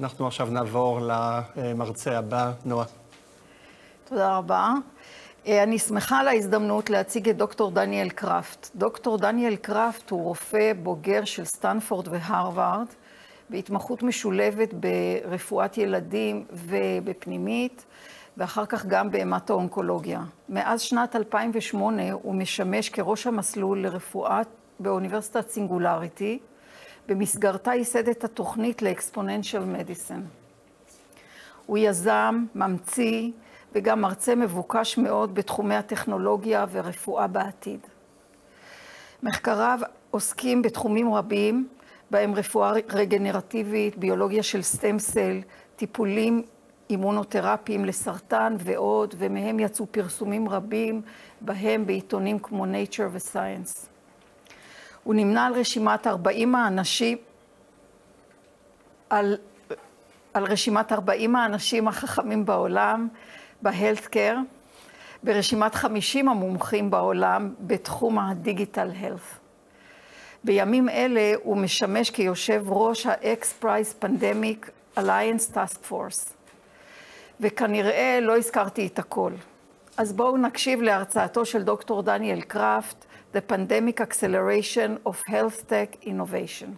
אנחנו עכשיו נעבור למרצה הבא, נועה. תודה רבה. אני שמחה על ההזדמנות להציג את דוקטור דניאל קרפט. דוקטור דניאל קרפט הוא רופא בוגר של סטנפורד והרווארד, בהתמחות משולבת ברפואת ילדים ובפנימית, ואחר כך גם בהמטו-אונקולוגיה. מאז שנת 2008 הוא משמש כראש המסלול לרפואה באוניברסיטת סינגולריטי, במסגרתה ייסד את התוכנית לאקספוננציאל מדיסין. הוא יזם, ממציא וגם מרצה מבוקש מאוד בתחומי הטכנולוגיה ורפואה בעתיד. מחקריו עוסקים בתחומים רבים, בהם רפואה רגנרטיבית, ביולוגיה של סטם סל, טיפולים אימונותרפיים לסרטן ועוד, ומהם יצאו פרסומים רבים, בהם בעיתונים כמו Nature ו-Science. הוא נמנה על רשימת 40 האנשים, על רשימת 40 האנשים החכמים בעולם, בהלת'קר, ברשימת 50 המומחים בעולם בתחום הדיגיטל הלת'. בימים אלה הוא משמש כיושב ראש ה-X-Prize Pandemic Alliance Task Force. וכנראה לא הזכרתי את הכל. אז בואו נקשיב להרצאתו של דוקטור דניאל קרפט, The Pandemic Acceleration of Health Tech Innovation.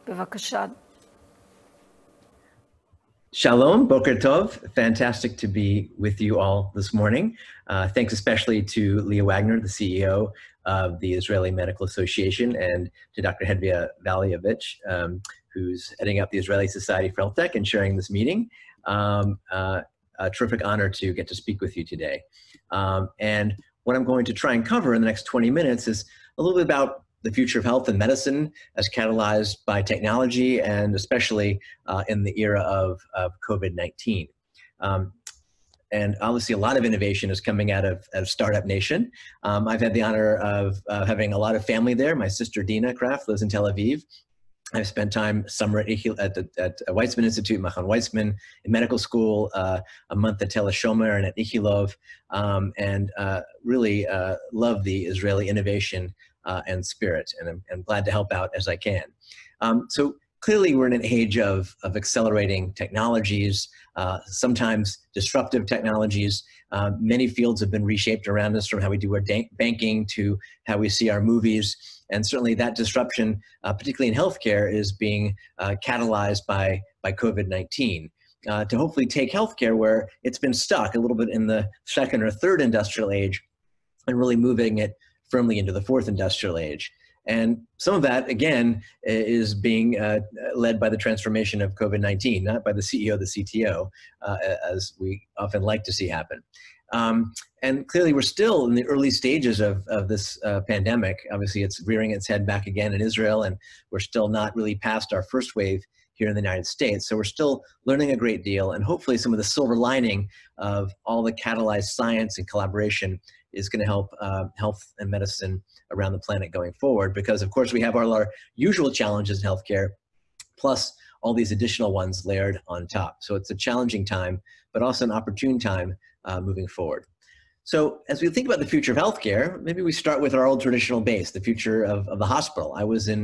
בבקשה. Shalom, Boker Tov. Fantastic to be with you all this morning. Thanks especially to Leah Wagner, the CEO of the Israeli Medical Association, and to Dr. Hedvia Valievich, who's heading up the Israeli Society for Health Tech and sharing this meeting. A terrific honor to get to speak with you today. And what I'm going to try and cover in the next 20 minutes is a little bit about the future of health and medicine as catalyzed by technology, and especially in the era of COVID-19. And obviously a lot of innovation is coming out of Startup Nation. I've had the honor of having a lot of family there. My sister Dina Kraft lives in Tel Aviv. I've spent time summer at Weizmann Institute, Machan Weizmann, in medical school, a month at Tel Shomer and at Ichilov, and really love the Israeli innovation and spirit, and I'm glad to help out as I can. So clearly we're in an age of accelerating technologies, sometimes disruptive technologies. Many fields have been reshaped around us, from how we do our banking to how we see our movies. And certainly that disruption, particularly in healthcare, is being catalyzed by COVID-19 to hopefully take healthcare where it's been stuck a little bit in the second or third industrial age and really moving it firmly into the fourth industrial age. And some of that, again, is being led by the transformation of COVID-19, not by the CEO, the CTO, as we often like to see happen. And clearly we're still in the early stages of this pandemic. Obviously it's rearing its head back again in Israel, and we're still not really past our first wave here in the United States. So we're still learning a great deal, and hopefully some of the silver lining of all the catalyzed science and collaboration is going to help health and medicine around the planet going forward, because of course we have all our usual challenges in healthcare, plus all these additional ones layered on top. So it's a challenging time, but also an opportune time moving forward. So as we think about the future of healthcare, maybe we start with our old traditional base, the future of the hospital. I was in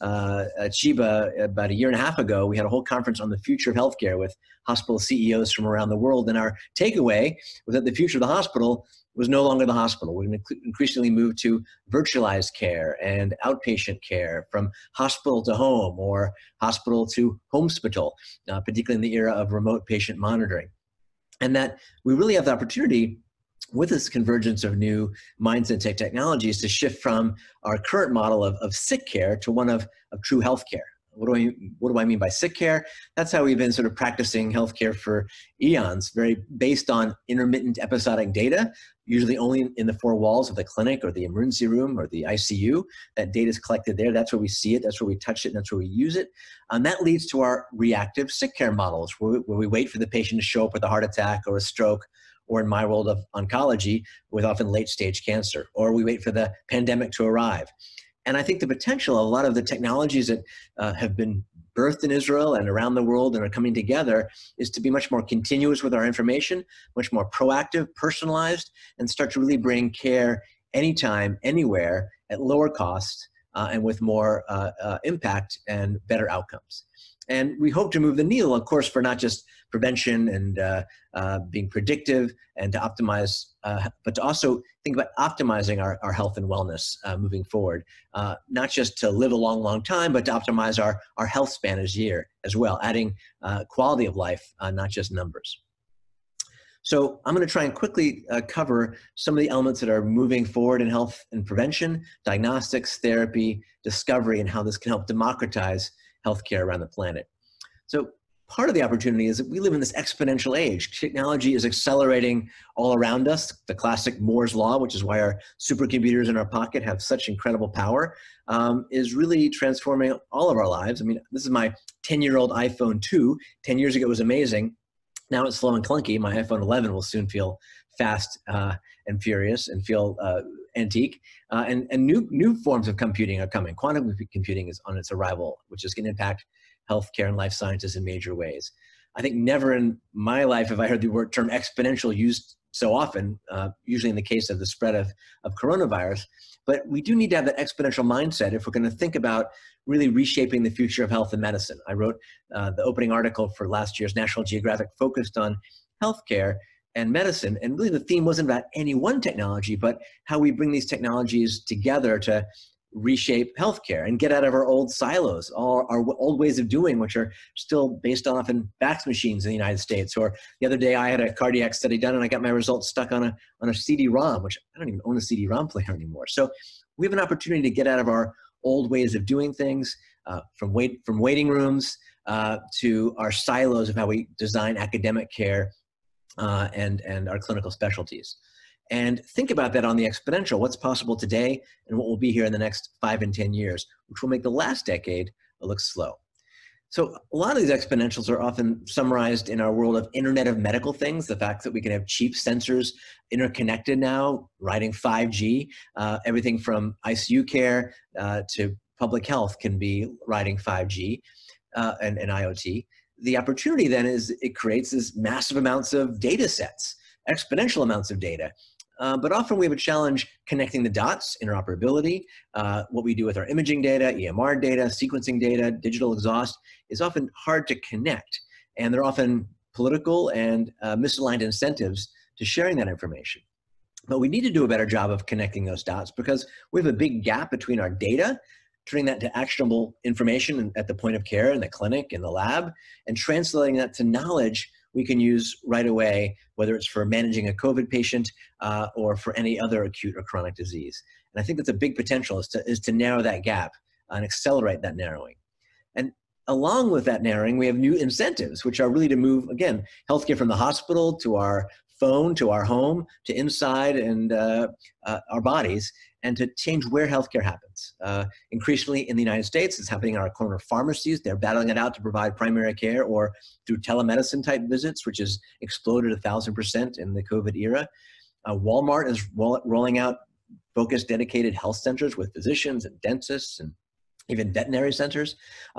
Chiba about a year and a half ago. We had a whole conference on the future of healthcare with hospital CEOs from around the world. And our takeaway was that the future of the hospital was no longer the hospital. We're going to increasingly move to virtualized care and outpatient care, from hospital to home or hospital to homespital, particularly in the era of remote patient monitoring. And that we really have the opportunity with this convergence of new minds and technologies to shift from our current model of sick care to one of true healthcare. What do I mean by sick care? That's how we've been sort of practicing healthcare for eons, very based on intermittent episodic data, usually only in the four walls of the clinic or the emergency room or the ICU. That data is collected there. That's where we see it. That's where we touch it. And that's where we use it. And that leads to our reactive sick care models, where we wait for the patient to show up with a heart attack or a stroke, or in my world of oncology, with often late-stage cancer, or we wait for the pandemic to arrive. And I think the potential of a lot of the technologies that have been birthed in Israel and around the world and are coming together is to be much more continuous with our information, much more proactive, personalized, and start to really bring care anytime, anywhere, at lower cost, and with more impact and better outcomes. And we hope to move the needle, of course, for not just prevention and being predictive and to optimize, but to also think about optimizing our health and wellness moving forward. Not just to live a long, long time, but to optimize our health span as well, adding quality of life, not just numbers. So I'm going to try and quickly cover some of the elements that are moving forward in health and prevention, diagnostics, therapy, discovery, and how this can help democratize healthcare around the planet. So part of the opportunity is that we live in this exponential age. Technology is accelerating all around us. The classic Moore's Law, which is why our supercomputers in our pocket have such incredible power, is really transforming all of our lives. I mean, this is my 10-year-old iPhone 2. 10 years ago, it was amazing. Now it's slow and clunky. My iPhone 11 will soon feel fast and furious and feel antique. And new forms of computing are coming. Quantum computing is on its arrival, which is going to impact healthcare and life sciences in major ways. I think never in my life have I heard the term exponential used so often, usually in the case of the spread of coronavirus. But we do need to have that exponential mindset if we're going to think about really reshaping the future of health and medicine. I wrote the opening article for last year's National Geographic focused on healthcare and medicine. And really the theme wasn't about any one technology, but how we bring these technologies together to reshape healthcare and get out of our old silos, all our old ways of doing, which are still based on often fax machines in the United States. Or the other day I had a cardiac study done and I got my results stuck on a CD-ROM, which I don't even own a CD-ROM player anymore. So we have an opportunity to get out of our old ways of doing things, from waiting rooms to our silos of how we design academic care and our clinical specialties. And think about that on the exponential, what's possible today and what will be here in the next 5 and 10 years, which will make the last decade look slow. So a lot of these exponentials are often summarized in our world of Internet of Medical Things, the fact that we can have cheap sensors interconnected now, riding 5G, everything from ICU care to public health can be riding 5G and IoT. The opportunity then is it creates this massive amounts of data sets, exponential amounts of data. But often we have a challenge connecting the dots, interoperability. What we do with our imaging data, EMR data, sequencing data, digital exhaust is often hard to connect. And there are often political and misaligned incentives to sharing that information. But we need to do a better job of connecting those dots because we have a big gap between our data, turning that to actionable information at the point of care, in the clinic, in the lab, and translating that to knowledge we can use right away, whether it's for managing a COVID patient or for any other acute or chronic disease. And I think that's a big potential is to narrow that gap and accelerate that narrowing. And along with that narrowing, we have new incentives, which are really to move, again, healthcare from the hospital to our phone, to our home, to inside and our bodies, and to change where healthcare happens. Increasingly in the United States, it's happening in our corner pharmacies. They're battling it out to provide primary care or through telemedicine type visits, which has exploded 1,000% in the COVID era. Walmart is rolling out focused, dedicated health centers with physicians and dentists and even veterinary centers.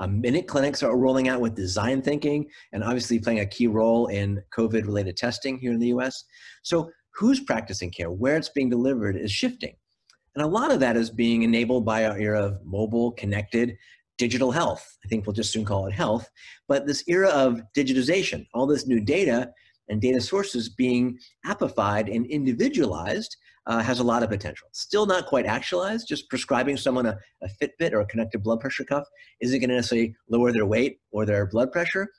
Minute clinics are rolling out with design thinking and obviously playing a key role in COVID-related testing here in the US. So who's practicing care, where it's being delivered is shifting. And a lot of that is being enabled by our era of mobile, connected, digital health. I think we'll just soon call it health. But this era of digitization, all this new data and data sources being appified and individualized has a lot of potential. Still not quite actualized. Just prescribing someone a Fitbit or a connected blood pressure cuff isn't going to necessarily lower their weight or their blood pressure.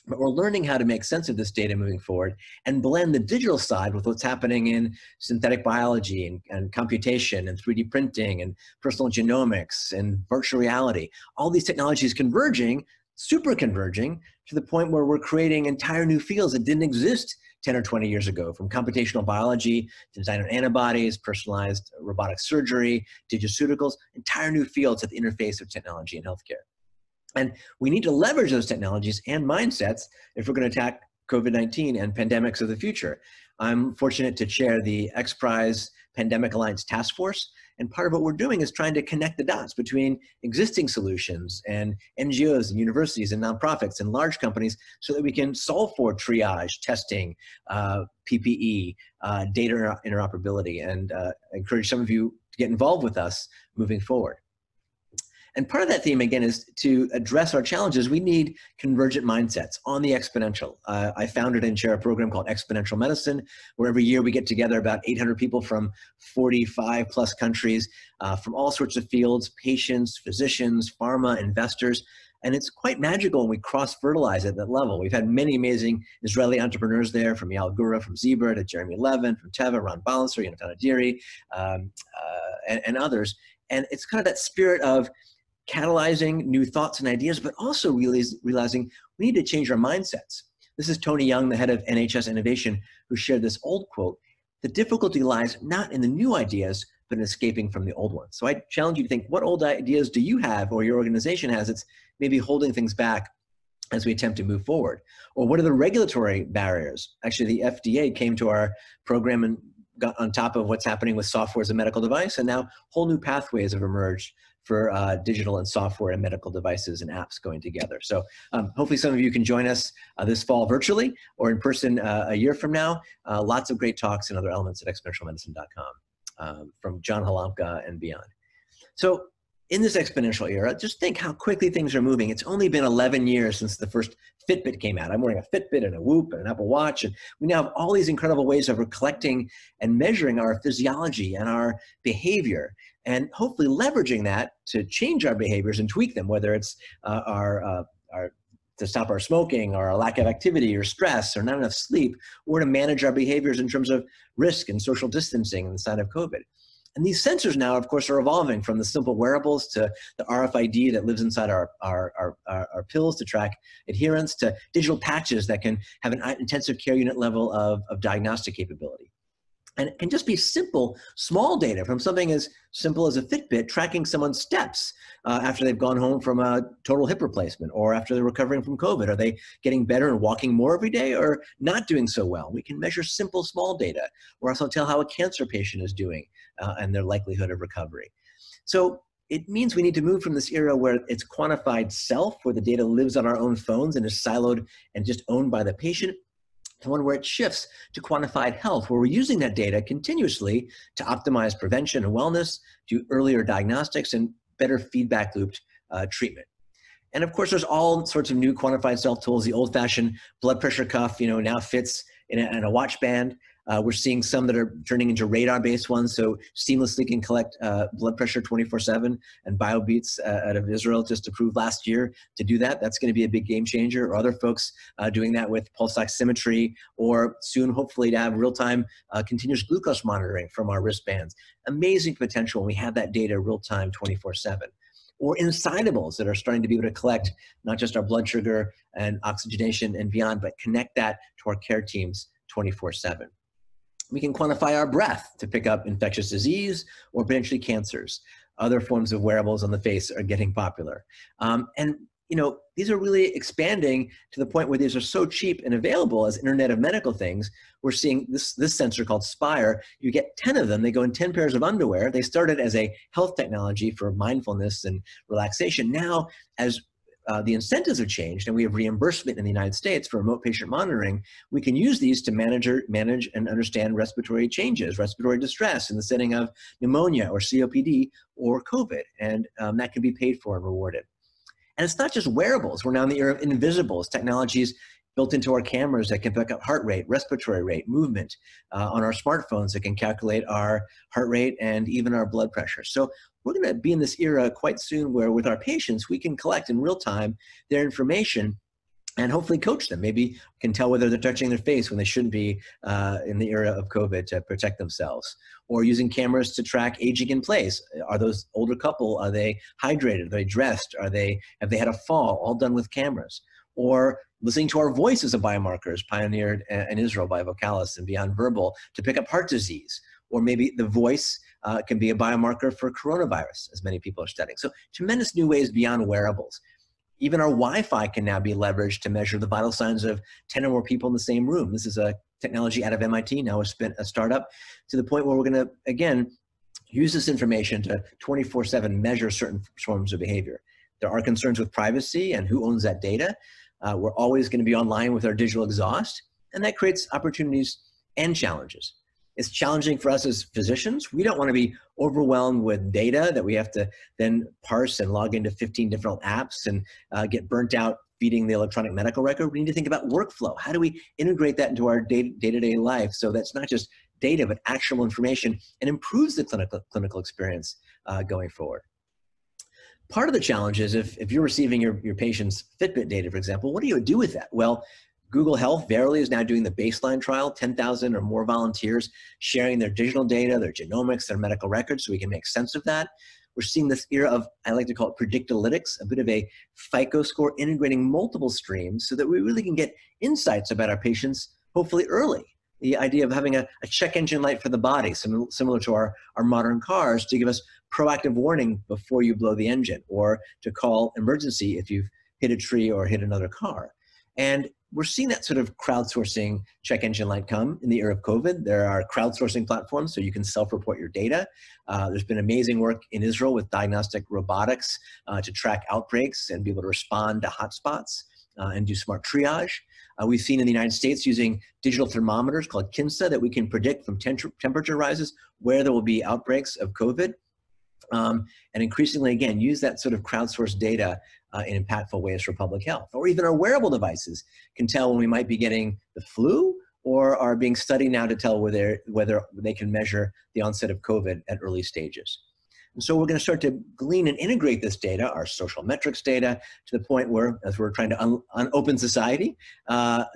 But we're learning how to make sense of this data moving forward and blend the digital side with what's happening in synthetic biology and computation and 3D printing and personal genomics and virtual reality. All these technologies converging, super converging, to the point where we're creating entire new fields that didn't exist 10 or 20 years ago, from computational biology to design of antibodies, personalized robotic surgery, digiceuticals, entire new fields at the interface of technology and healthcare. And we need to leverage those technologies and mindsets if we're going to attack COVID-19 and pandemics of the future. I'm fortunate to chair the XPRIZE Pandemic Alliance Task Force, and part of what we're doing is trying to connect the dots between existing solutions and NGOs and universities and nonprofits and large companies so that we can solve for triage, testing, PPE, data interoperability, and I encourage some of you to get involved with us moving forward. And part of that theme, again, is to address our challenges. We need convergent mindsets on the exponential. I founded and chair a program called Exponential Medicine, where every year we get together about 800 people from 45 plus countries, from all sorts of fields, patients, physicians, pharma, investors. And it's quite magical when we cross-fertilize at that level. We've had many amazing Israeli entrepreneurs there, from Yal Gura, from Zebra, to Jeremy Levin, from Teva, Ron Balancer, Yonatan Adiri, and others. And it's kind of that spirit of catalyzing new thoughts and ideas, but also realizing we need to change our mindsets. This is Tony Young, the head of NHS Innovation, who shared this old quote: "The difficulty lies not in the new ideas, but in escaping from the old ones." So I challenge you to think, what old ideas do you have, or your organization has, that's maybe holding things back as we attempt to move forward? Or what are the regulatory barriers? Actually, the FDA came to our program and got on top of what's happening with software as a medical device, and now whole new pathways have emerged for digital and software and medical devices and apps going together. So hopefully some of you can join us this fall virtually or in person a year from now. Lots of great talks and other elements at exponentialmedicine.com from John Halamka and beyond. So in this exponential era, just think how quickly things are moving. It's only been 11 years since the first Fitbit came out. I'm wearing a Fitbit and a Whoop and an Apple Watch, and we now have all these incredible ways of collecting and measuring our physiology and our behavior, and hopefully leveraging that to change our behaviors and tweak them, whether it's to stop our smoking, or our lack of activity, or stress, or not enough sleep, or to manage our behaviors in terms of risk and social distancing in the sign of COVID. And these sensors now, of course, are evolving from the simple wearables to the RFID that lives inside our pills to track adherence, to digital patches that can have an intensive care unit level of diagnostic capability. And it can just be simple, small data from something as simple as a Fitbit tracking someone's steps after they've gone home from a total hip replacement, or after they're recovering from COVID. Are they getting better and walking more every day, or not doing so well? We can measure simple, small data, or also tell how a cancer patient is doing and their likelihood of recovery. So it means we need to move from this era where it's quantified self, where the data lives on our own phones and is siloed and just owned by the patient, to one where it shifts to quantified health, where we're using that data continuously to optimize prevention and wellness, do earlier diagnostics, and better feedback looped treatment. And of course, there's all sorts of new quantified self tools. The old-fashioned blood pressure cuff, now fits in a watch band. We're seeing some that are turning into radar-based ones, so seamlessly can collect blood pressure 24/7. And BioBeats out of Israel just approved last year to do that. That's going to be a big game changer. Or other folks doing that with pulse oximetry, or soon, hopefully, to have real-time continuous glucose monitoring from our wristbands. Amazing potential when we have that data real-time 24/7. Or insignables that are starting to be able to collect not just our blood sugar and oxygenation and beyond, but connect that to our care teams 24/7. We can quantify our breath to pick up infectious disease or potentially cancers. Other forms of wearables on the face are getting popular. And these are really expanding to the point where these are so cheap and available as Internet of Medical Things. We're seeing this sensor called Spire. You get 10 of them. They go in 10 pairs of underwear. They started as a health technology for mindfulness and relaxation. Now, as the incentives have changed and we have reimbursement in the United States for remote patient monitoring, we can use these to manage and understand respiratory changes, respiratory distress in the setting of pneumonia or COPD or COVID. And that can be paid for and rewarded. And it's not just wearables. We're now in the era of invisibles, technologies built into our cameras that can pick up heart rate, respiratory rate, movement, on our smartphones that can calculate our heart rate and even our blood pressure. So we're going to be in this era quite soon where with our patients, we can collect in real time their information and hopefully coach them. Maybe we can tell whether they're touching their face when they shouldn't be in the era of COVID to protect themselves. Or using cameras to track aging in place. Are those older couple, are they hydrated? Are they dressed? Have they had a fall? All done with cameras. Or listening to our voice as a biomarker is pioneered in Israel by Vocalis and Beyond Verbal to pick up heart disease. Or maybe the voice can be a biomarker for coronavirus, as many people are studying. So tremendous new ways beyond wearables. Even our Wi-Fi can now be leveraged to measure the vital signs of 10 or more people in the same room. This is a technology out of MIT, now a startup, to the point where we're going to, again, use this information to 24/7 measure certain forms of behavior. There are concerns with privacy and who owns that data. We're always going to be online with our digital exhaust, and that creates opportunities and challenges. It's challenging for us as physicians. We don't want to be overwhelmed with data that we have to then parse and log into 15 different apps and get burnt out feeding the electronic medical record. We need to think about workflow. How do we integrate that into our day-to-day life so that's not just data, but actionable information and improves the clinical experience going forward? Part of the challenge is if you're receiving your patient's Fitbit data, for example, what do you do with that? Well, Google Health, Verily, is now doing the baseline trial, 10,000 or more volunteers sharing their digital data, their genomics, their medical records, so we can make sense of that. We're seeing this era of, I like to call it predictalytics, a bit of a FICO score integrating multiple streams so that we really can get insights about our patients, hopefully early. The idea of having a check engine light for the body, similar to our modern cars, to give us proactive warning before you blow the engine, or to call emergency if you've hit a tree or hit another car. And we're seeing that sort of crowdsourcing check engine light come in the era of COVID. There are crowdsourcing platforms so you can self-report your data. There's been amazing work in Israel with diagnostic robotics to track outbreaks and be able to respond to hotspots and do smart triage. We've seen in the United States using digital thermometers called Kinsa that we can predict from temperature rises where there will be outbreaks of COVID. And increasingly, again, use that sort of crowdsourced data in impactful ways for public health. Or even our wearable devices can tell when we might be getting the flu or are being studied now to tell whether they can measure the onset of COVID at early stages. And so we're going to start to glean and integrate this data, our social metrics data, to the point where, as we're trying to open society,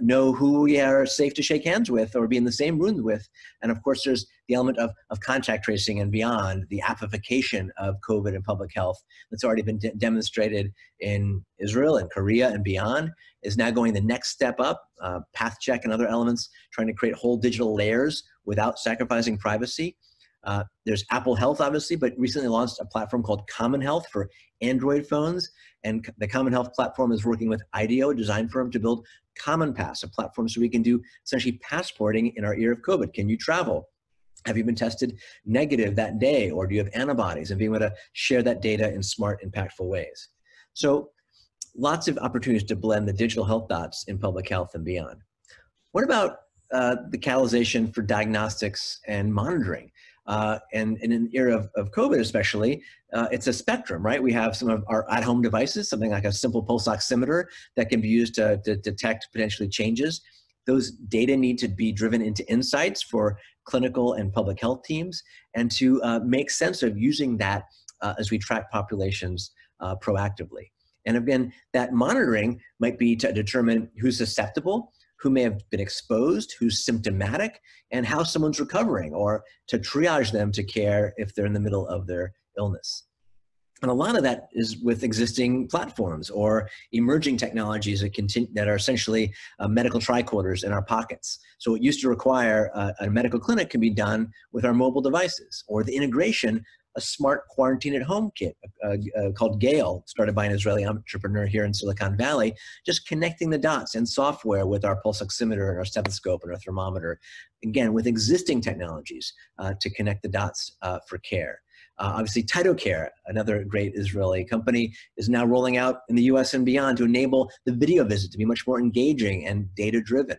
know who we are safe to shake hands with or be in the same room with. And of course, there's the element of contact tracing and beyond, the appification of COVID and public health that's already been demonstrated in Israel and Korea and beyond, is now going the next step up, path check and other elements, trying to create whole digital layers without sacrificing privacy. There's Apple Health, obviously, but recently launched a platform called Common Health for Android phones. And the Common Health platform is working with IDEO, a design firm, to build Common Pass, a platform so we can do essentially passporting in our era of COVID. Can you travel? Have you been tested negative that day, or do you have antibodies? And being able to share that data in smart, impactful ways. So lots of opportunities to blend the digital health dots in public health and beyond. What about the catalyzation for diagnostics and monitoring? And in an era of COVID especially, it's a spectrum, right? We have some of our at-home devices, something like a simple pulse oximeter that can be used to detect potentially changes. Those data need to be driven into insights for clinical and public health teams, and to make sense of using that as we track populations proactively. And again, that monitoring might be to determine who's susceptible, who may have been exposed, who's symptomatic, and how someone's recovering, or to triage them to care if they're in the middle of their illness. And a lot of that is with existing platforms or emerging technologies that are essentially medical tricorders in our pockets. So what used to require a medical clinic can be done with our mobile devices, or the integration, a smart quarantine at home kit called Gale, started by an Israeli entrepreneur here in Silicon Valley, just connecting the dots and software with our pulse oximeter and our stethoscope and our thermometer, again, with existing technologies to connect the dots for care. Obviously, TytoCare, another great Israeli company, is now rolling out in the US and beyond to enable the video visit to be much more engaging and data-driven.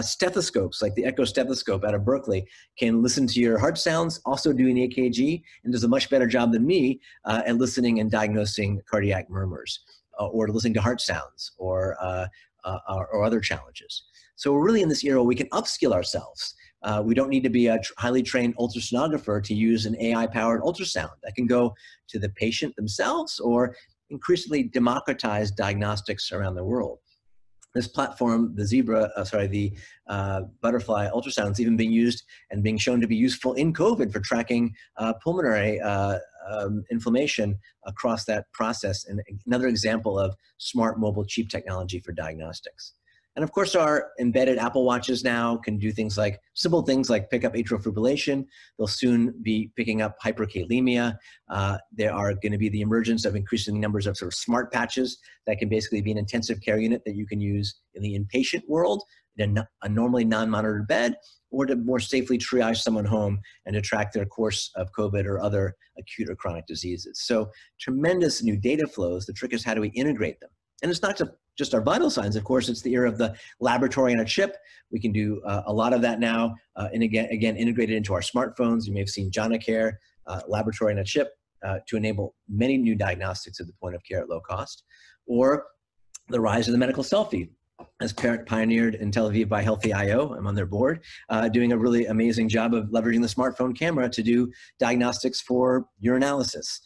Stethoscopes, like the Echo stethoscope out of Berkeley, can listen to your heart sounds, also do an EKG, and does a much better job than me at listening and diagnosing cardiac murmurs, or listening to heart sounds, or other challenges. So we're really in this era where we can upskill ourselves. We don't need to be a highly trained ultrasonographer to use an AI-powered ultrasound. That can go to the patient themselves, or increasingly democratize diagnostics around the world. This platform, the butterfly ultrasound, is even being used and being shown to be useful in COVID for tracking pulmonary inflammation across that process, and another example of smart, mobile, cheap technology for diagnostics. And of course, our embedded Apple Watches now can do simple things like pick up atrial fibrillation. They'll soon be picking up hyperkalemia. There are going to be the emergence of increasing numbers of sort of smart patches that can basically be an intensive care unit that you can use in the inpatient world, in a normally non-monitored bed, or to more safely triage someone home and to track their course of COVID or other acute or chronic diseases. So tremendous new data flows. The trick is, how do we integrate them? And it's not just our vital signs. Of course, it's the era of the laboratory on a chip. We can do a lot of that now, and again, integrated into our smartphones. You may have seen JonaCare, laboratory on a chip, to enable many new diagnostics at the point of care at low cost, or the rise of the medical selfie, as pioneered in Tel Aviv by Healthy.io. I'm on their board, doing a really amazing job of leveraging the smartphone camera to do diagnostics for urinalysis,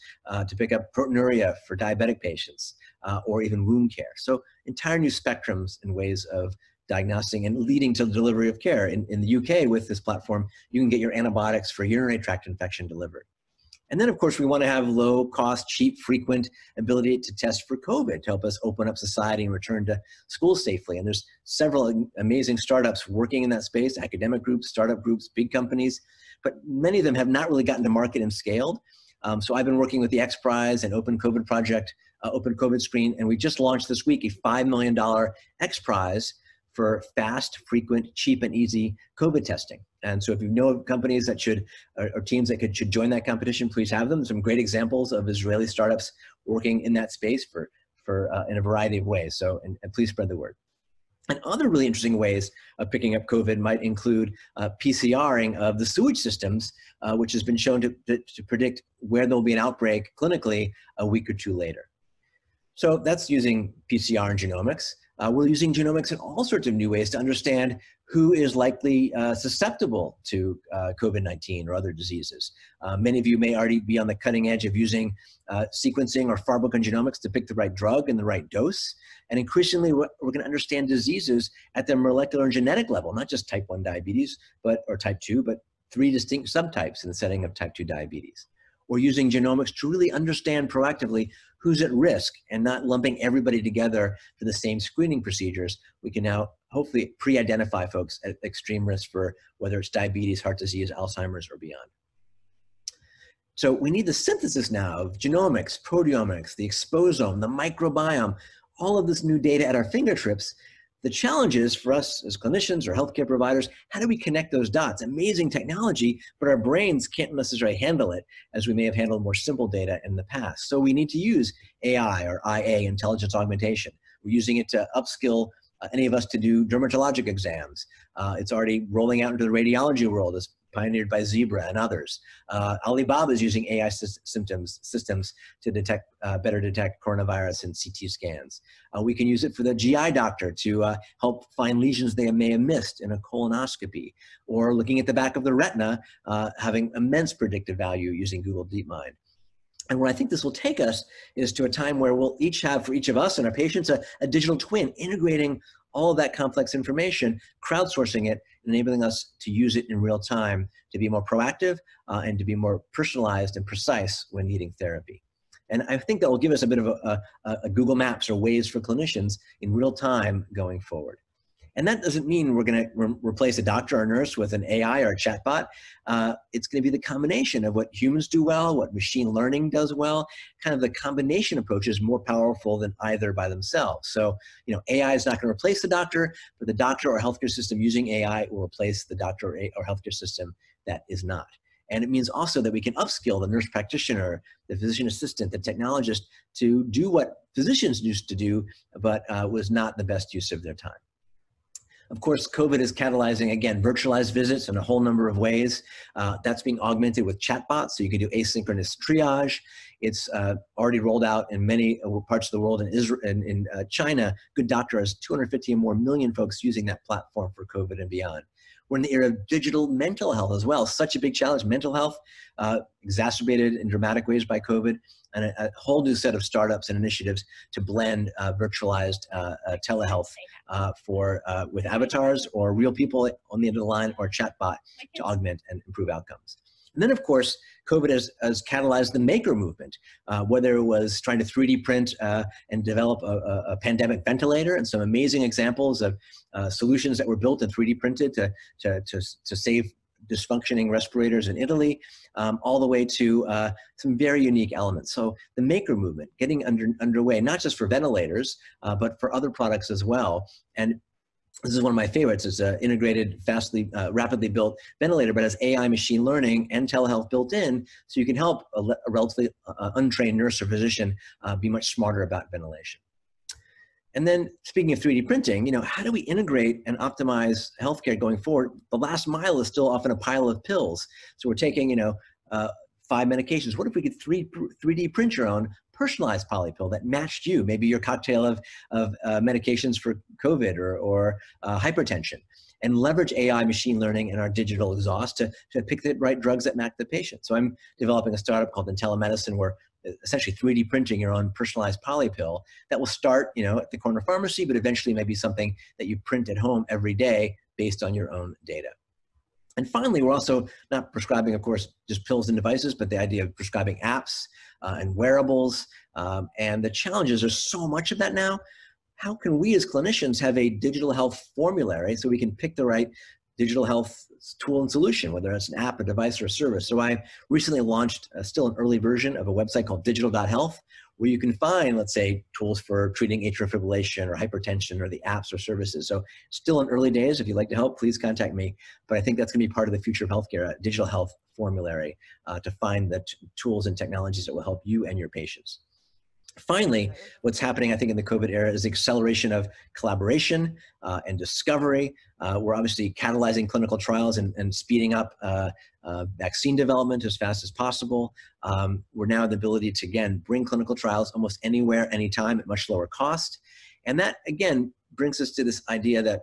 to pick up proteinuria for diabetic patients, or even wound care. So entire new spectrums and ways of diagnosing and leading to the delivery of care. In the UK, with this platform, you can get your antibiotics for urinary tract infection delivered. And then, of course, we want to have low cost, cheap, frequent ability to test for COVID to help us open up society and return to school safely. And there's several amazing startups working in that space, academic groups, startup groups, big companies, but many of them have not really gotten to market and scaled. So I've been working with the X Prize and Open COVID Project, Open COVID Screen, and we just launched this week a $5 million X Prize for fast, frequent, cheap, and easy COVID testing. And so if you know of companies that should, or teams that should join that competition, please have them. Some great examples of Israeli startups working in that space in a variety of ways. So, and please spread the word. And other really interesting ways of picking up COVID might include PCRing of the sewage systems, which has been shown to predict where there'll be an outbreak clinically a week or two later. So that's using PCR and genomics. We're using genomics in all sorts of new ways to understand who is likely susceptible to COVID-19 or other diseases. Many of you may already be on the cutting edge of using sequencing or pharmacogenomics to pick the right drug and the right dose. And increasingly, we're going to understand diseases at the molecular and genetic level, not just type 1 diabetes or type 2, but 3 distinct subtypes in the setting of type 2 diabetes. Or using genomics to really understand proactively who's at risk and not lumping everybody together for the same screening procedures. We can now hopefully pre-identify folks at extreme risk for whether it's diabetes, heart disease, Alzheimer's, or beyond. So we need the synthesis now of genomics, proteomics, the exposome, the microbiome, all of this new data at our fingertips. The challenge is for us as clinicians or healthcare providers, how do we connect those dots? Amazing technology, but our brains can't necessarily handle it as we may have handled more simple data in the past. So we need to use AI or IA, intelligence augmentation. We're using it to upskill any of us to do dermatologic exams. It's already rolling out into the radiology world as pioneered by Zebra and others. Alibaba is using AI systems to better detect coronavirus in CT scans. We can use it for the GI doctor to help find lesions they may have missed in a colonoscopy, or looking at the back of the retina, having immense predictive value using Google DeepMind. And where I think this will take us is to a time where we'll each have, for each of us and our patients, a digital twin, integrating all of that complex information, crowdsourcing it, enabling us to use it in real time to be more proactive and to be more personalized and precise when needing therapy. And I think that will give us a bit of a Google Maps or ways for clinicians in real time going forward. And that doesn't mean we're going to replace a doctor or a nurse with an AI or a chatbot. It's going to be the combination of what humans do well, what machine learning does well. Kind of the combination approach is more powerful than either by themselves. So, AI is not going to replace the doctor, but the doctor or healthcare system using AI will replace the doctor or healthcare system that is not. And it means also that we can upskill the nurse practitioner, the physician assistant, the technologist to do what physicians used to do, but was not the best use of their time. Of course, COVID is catalyzing, again, virtualized visits in a whole number of ways. That's being augmented with chatbots, so you can do asynchronous triage. It's already rolled out in many parts of the world. In Israel, in China, Good Doctor has 250 or more million folks using that platform for COVID and beyond. We're in the era of digital mental health as well. Such a big challenge. Mental health, exacerbated in dramatic ways by COVID, and a whole new set of startups and initiatives to blend virtualized telehealth with avatars or real people on the end of the line or chatbot to augment and improve outcomes. And then, of course, COVID has catalyzed the maker movement, whether it was trying to 3D print and develop a pandemic ventilator, and some amazing examples of solutions that were built and 3D printed to save dysfunctioning respirators in Italy, all the way to some very unique elements. So the maker movement getting underway, not just for ventilators, but for other products as well. And this is one of my favorites. It's an integrated, rapidly built ventilator, but has AI, machine learning, and telehealth built in, so you can help a relatively untrained nurse or physician be much smarter about ventilation. And then speaking of 3D printing, how do we integrate and optimize healthcare going forward? The last mile is still often a pile of pills. So we're taking, 5 medications. What if we could 3D print your own personalized polypill that matched you, maybe your cocktail of medications for COVID or hypertension, and leverage AI, machine learning, and our digital exhaust to pick the right drugs that match the patient. So I'm developing a startup called IntelliMedicine where essentially 3D printing your own personalized polypill that will start, at the corner pharmacy, but eventually maybe something that you print at home every day based on your own data. And finally, we're also not prescribing, of course, just pills and devices, but the idea of prescribing apps and wearables. And the challenges, there's so much of that now. How can we as clinicians have a digital health formulary so we can pick the right digital health tool and solution, whether it's an app, a device, or a service? So I recently launched still an early version of a website called digital.health, where you can find, let's say, tools for treating atrial fibrillation or hypertension or the apps or services. So still in early days. If you'd like to help, please contact me. But I think that's going to be part of the future of healthcare, a digital health formulary to find the tools and technologies that will help you and your patients. Finally, what's happening, I think, in the COVID era is the acceleration of collaboration and discovery. We're obviously catalyzing clinical trials and speeding up vaccine development as fast as possible. We're now the ability to, again, bring clinical trials almost anywhere, anytime at much lower cost. And that, again, brings us to this idea that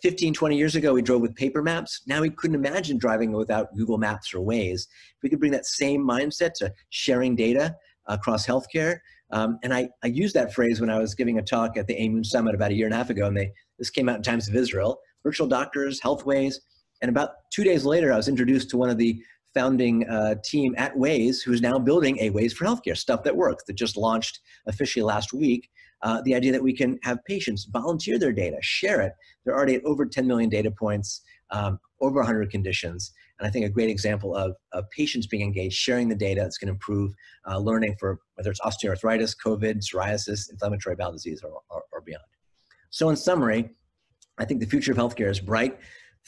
15, 20 years ago, we drove with paper maps. Now we couldn't imagine driving without Google Maps or Waze. If we could bring that same mindset to sharing data across healthcare. And I used that phrase when I was giving a talk at the AIMUN Summit about 1.5 years ago, and this came out in Times of Israel, virtual doctors, healthways. And about 2 days later, I was introduced to one of the founding team at Waze, who's now building a Waze for healthcare, stuff that works, that just launched officially last week. The idea that we can have patients volunteer their data, share it. They're already at over 10 million data points, over 100 conditions. And I think a great example of patients being engaged, sharing the data that's going to improve learning for whether it's osteoarthritis, COVID, psoriasis, inflammatory bowel disease, or beyond. So in summary, I think the future of healthcare is bright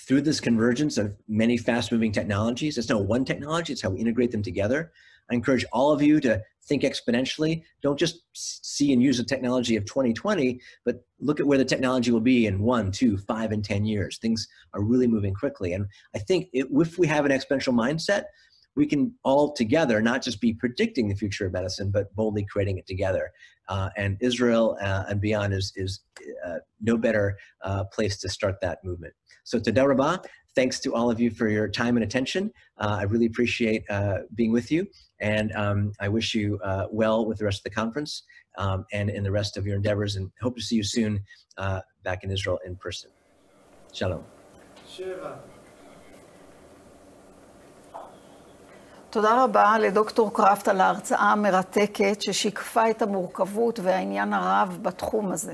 through this convergence of many fast-moving technologies. It's not one technology, it's how we integrate them together. I encourage all of you to think exponentially. Don't just see and use the technology of 2020, but look at where the technology will be in 1, 2, 5, and 10 years. Things are really moving quickly. And I think if we have an exponential mindset, we can all together not just be predicting the future of medicine, but boldly creating it together. And Israel and beyond is no better place to start that movement. So Toda Rabah, thanks to all of you for your time and attention. I really appreciate being with you. And I wish you well with the rest of the conference and in the rest of your endeavors, and hope to see you soon back in Israel in person. Shalom. תודה רבה לדוקטור קרפט על ההרצאה המרתקת ששיקפה את המורכבות והעניין הרב בתחום הזה.